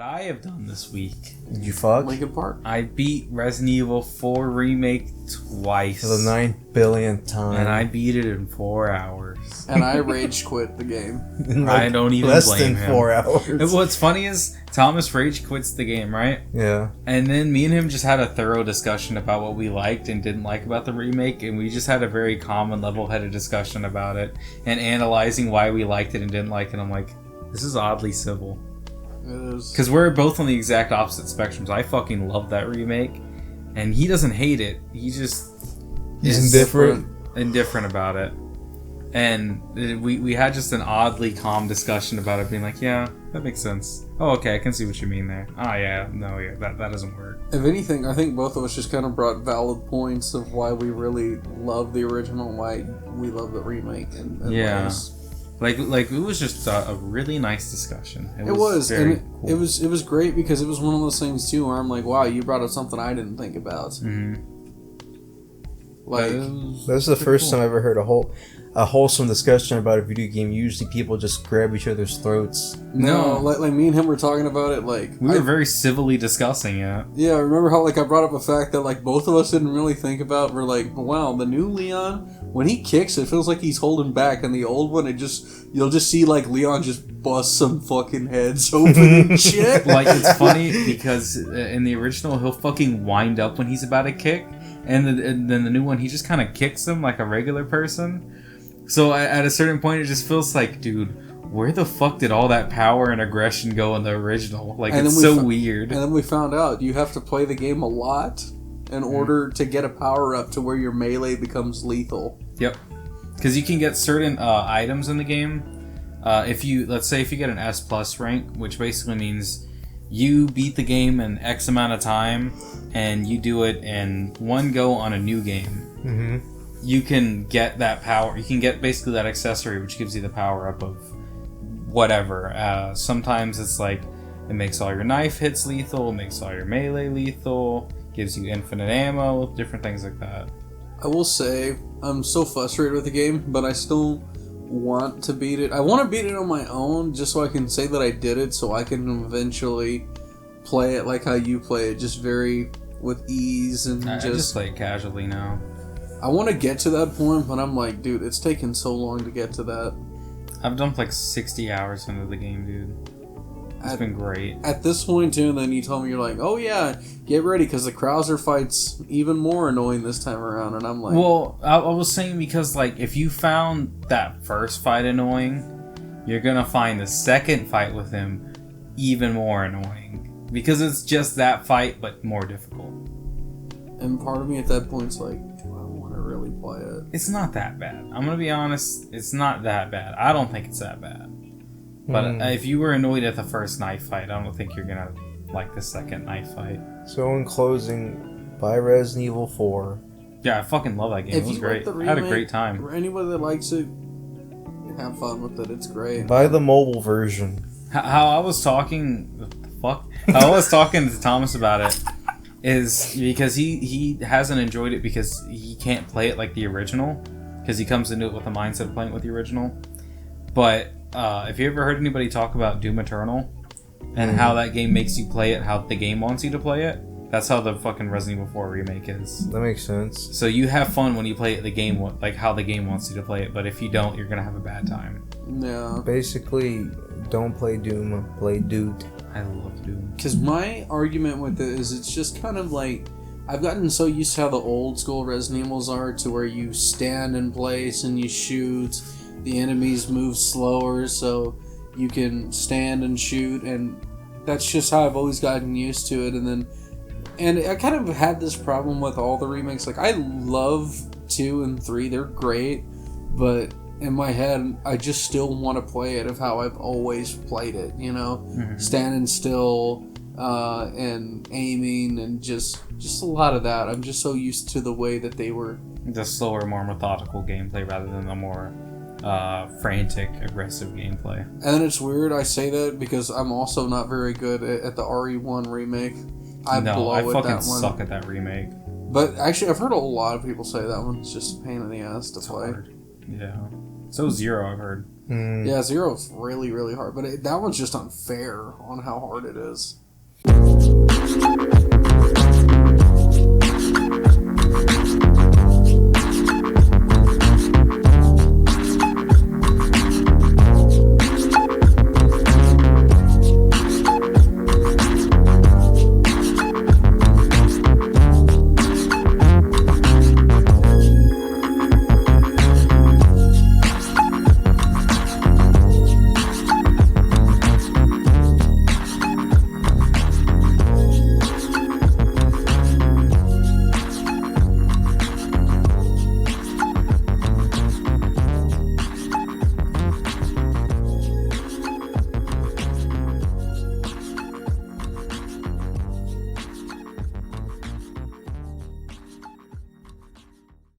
I have done this week. Did you fuck? Linkin Park. I beat Resident Evil 4 Remake twice. For the 9 billionth time. And I beat it in 4 hours. And I rage quit the game. I don't even less blame than him. 4 hours. And what's funny is Thomas rage quits the game, right? Yeah. And then me and him just had a thorough discussion about what we liked and didn't like about the remake, and we just had a very calm and level-headed discussion about it and analyzing why we liked it and didn't like it. I'm like, this is oddly civil. It is. Because we're both on the exact opposite spectrums. I fucking love that remake, and he doesn't hate it. He just He's indifferent about it. And we had just an oddly calm discussion about it, being like, yeah, that makes sense. Oh, okay, I can see what you mean there. Oh, yeah, no, yeah, that doesn't work. If anything, I think both of us just kind of brought valid points of why we really love the original and why we love the remake. And yeah. Like it was just a really nice discussion. It was very cool. cool. It was great because it was one of those things too where I'm like, wow, you brought up something I didn't think about. Mm-hmm. Like that's the first time I ever heard a wholesome discussion about a video game. Usually people just grab each other's throats. No, like me and him were talking about it. Like we were very civilly discussing it. Yeah, I remember how like I brought up a fact that like both of us didn't really think about. We're like, wow, the new Leon, when he kicks, it feels like he's holding back, and the old one, you'll just see like Leon just bust some fucking heads open and shit. Like it's funny because in the original he'll fucking wind up when he's about to kick, and then the new one he just kind of kicks him like a regular person. So at a certain point, it just feels like, dude, where the fuck did all that power and aggression go in the original? Like, it's so weird. And then we found out you have to play the game a lot in order to get a power up to where your melee becomes lethal. Yep. Because you can get certain items in the game. Let's say if you get an S plus rank, which basically means you beat the game in X amount of time, and you do it in one go on a new game. Mm-hmm. You can get that power. You can get basically that accessory, which gives you the power up of whatever. Sometimes it's like it makes all your knife hits lethal, makes all your melee lethal, gives you infinite ammo, different things like that. I will say I'm so frustrated with the game, but I still want to beat it. I want to beat it on my own, just so I can say that I did it, so I can eventually play it like how you play it, just very with ease and I just play it casually now. I want to get to that point, but I'm like, dude, it's taken so long to get to that. I've dumped like 60 hours into the game, dude. It's been great. At this point, too, and then you told me, you're like, oh yeah, get ready, because the Krauser fight's even more annoying this time around, and I'm like... Well, I was saying because, like, if you found that first fight annoying, you're gonna find the second fight with him even more annoying. Because it's just that fight, but more difficult. And part of me at that point's like, really play it. It's not that bad. I'm gonna be honest, it's not that bad. I don't think it's that bad. But if you were annoyed at the first knife fight, I don't think you're gonna like the second knife fight. So in closing, buy Resident Evil 4. Yeah, I fucking love that game. It was great. I had a great time. For anybody that likes it, have fun with it. It's great. Buy the mobile version. How I was talking... What the fuck? How I was talking to Thomas about it is because he hasn't enjoyed it because he can't play it like the original, because he comes into it with the mindset of playing it with the original. But if you ever heard anybody talk about Doom Eternal and how that game makes you play it how the game wants you to play it, that's how the fucking Resident Evil 4 remake is. That makes sense. So you have fun when you play it the game like how the game wants you to play it, but if you don't, you're gonna have a bad time. Yeah. Basically, don't play Doom, play Dude. I love Doom. Because my argument with it is it's just kind of like, I've gotten so used to how the old school Resident Evils are, to where you stand in place and you shoot, the enemies move slower so you can stand and shoot, and that's just how I've always gotten used to it. And I kind of had this problem with all the remakes. Like, I love 2 and 3, they're great, but in my head, I just still want to play it of how I've always played it, you know? Mm-hmm. Standing still, and aiming, and just a lot of that. I'm just so used to the way that they were. The slower, more methodical gameplay rather than the more frantic, aggressive gameplay. And then it's weird I say that because I'm also not very good at the RE1 remake. I fucking suck at that remake. But actually, I've heard a lot of people say that one's just a pain in the ass to play. Hard. Yeah. So Zero, I've heard. Yeah, Zero's really, really hard, but that one's just unfair on how hard it is.